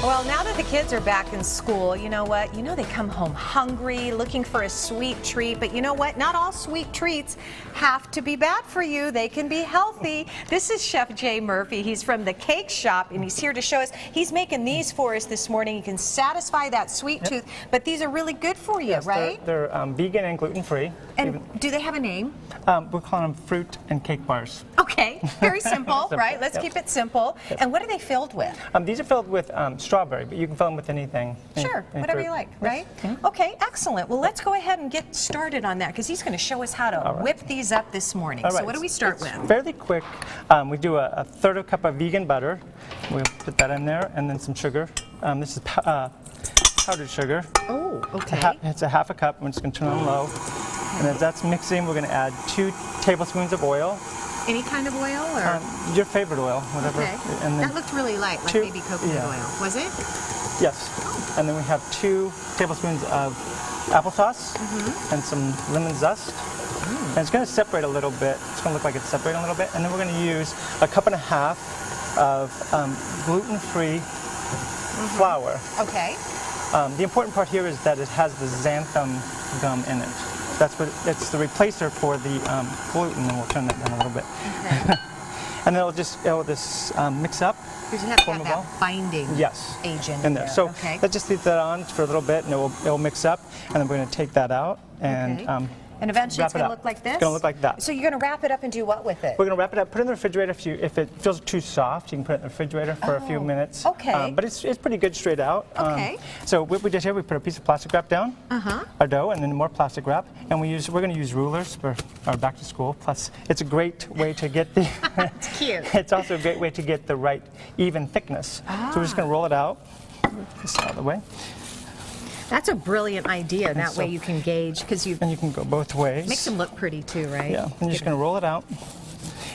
Well, now that the kids are back in school, you know what? You know they come home hungry, looking for a sweet treat, but you know what? Not all sweet treats have to be bad for you. They can be healthy. This is Chef Jay Murphy. He's from the KAK Shop, and he's here to show us. He's making these for us this morning. You can satisfy that sweet tooth, but these are really good for you, Yes, right? They're vegan and gluten-free. And do they have a name? We're calling them fruit and cake bars. Okay, very simple, Simple, right? Let's keep it simple. And what are they filled with? These are filled with strawberry, but you can fill them with anything. Sure, any whatever fruit. you like, Yes. right? Mhm. Okay, excellent. Well, let's go ahead and get started on that because he's going to show us how to whip these up this morning. All So right. what do we start It's with? fairly quick. We do a third of a cup of vegan butter. We'll put that in there, and then some sugar. This is powdered sugar. Oh, okay. It's a half a cup. We're just going to turn on low. And as that's mixing, we're going to add 2 tablespoons of oil. Any kind of oil or? Your favorite oil, whatever. Okay. And then That looked really light, like 2 maybe coconut oil. Was it? Yes. And then we have 2 tablespoons of applesauce and some lemon zest. And it's going to separate a little bit. It's going to look like it's separating a little bit. And then we're going to use a cup and a half of gluten-free flour. Okay. The important part here is that it has the xanthan gum in it. It's the replacer for the gluten, and we'll turn that down a little bit. Okay. And then it'll just mix up. Because you have to Form have a ball? that binding agent in there. So okay. let's just leave that on for a little bit, and it'll mix up. And then we're going to take that out and Okay. And eventually it's going to look like this? It's going to look like that. So you're going to wrap it up and do what with it? We're going to wrap it up, put it in the refrigerator. If it feels too soft, you can put it in the refrigerator for a few minutes. Okay. But it's pretty good straight out. Okay. So what we did here, we put a piece of plastic wrap down, our dough, and then more plastic wrap. And we're going to use rulers for our back to school. Plus, it's a great way to get the. It's cute. It's also a great way to get the right even thickness. So we're just going to roll it out. This out of the way. That's a brilliant idea. That way you can gauge, because you And you can go both ways. makes them look pretty too, right? Yeah, and you're just going to roll it out.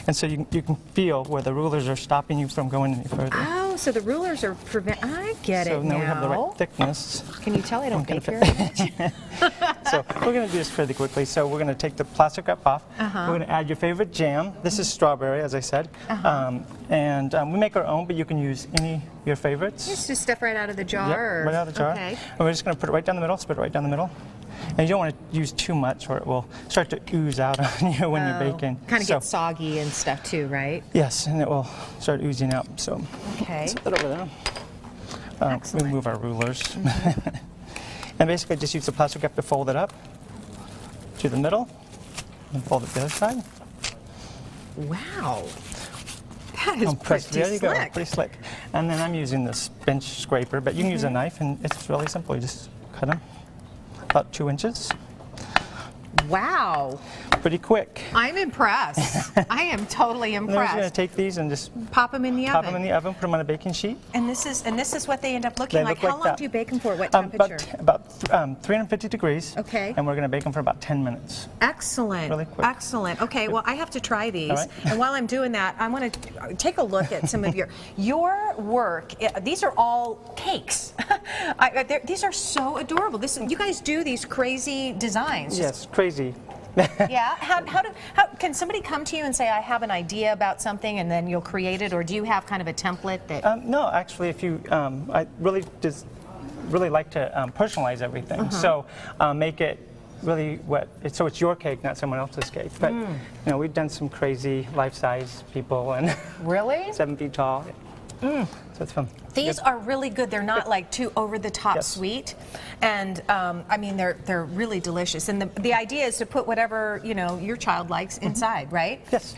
And so you can feel where the rulers are stopping you from going any further. Oh, so the rulers are I get So it now now. we have the right thickness. Can you tell I don't bake gonna very much? So we're going to do this fairly quickly. So we're going to take the plastic wrap off. We're going to add your favorite jam. This is strawberry, as I said. And we make our own, but you can use any of your favorites. Just stuff right out of the jar? Yep, or? right out of the jar. Okay. And we're just going to put it right down the middle, spread it right down the middle. And you don't want to use too much or it will start to ooze out on you when you're baking. Kind of get soggy and stuff too, right? Yes, and it will start oozing out. So Okay. set that over there. Excellent. We move our rulers. And basically just use the plastic wrap to fold it up to the middle and fold it to the other side. Wow. That is Press. pretty There you go, slick. pretty slick. And then I'm using this bench scraper, but you can use a knife and it's really simple. You just cut them about 2 inches. Wow. Pretty quick. I'm impressed. I am totally And then we're just going to impressed. take these and just Pop them in the pop oven. them in the oven, put them on a baking sheet. And this is what they end up looking They like. look How like long that. do you bake them for? What temperature? About 350 degrees. Okay. And we're going to bake them for about 10 minutes. Excellent. Really quick. Excellent. Okay, well, I have to try these. All right. And while I'm doing that, I want to take a look at some of your work. These are all cakes. These are so adorable. You guys do these crazy designs. Yes, crazy. Yeah. How can somebody come to you and say, I have an idea about something, and then you'll create it, or do you have kind of a template that? No, actually, if you, I really like to personalize everything. So make it really so it's your cake, not someone else's cake. But you know, we've done some crazy life-size people and Really? 7 feet tall. So it's fun. These are really good. They're not like too over-the-top sweet, and I mean they're really delicious. And the idea is to put whatever your child likes inside, right? Yes.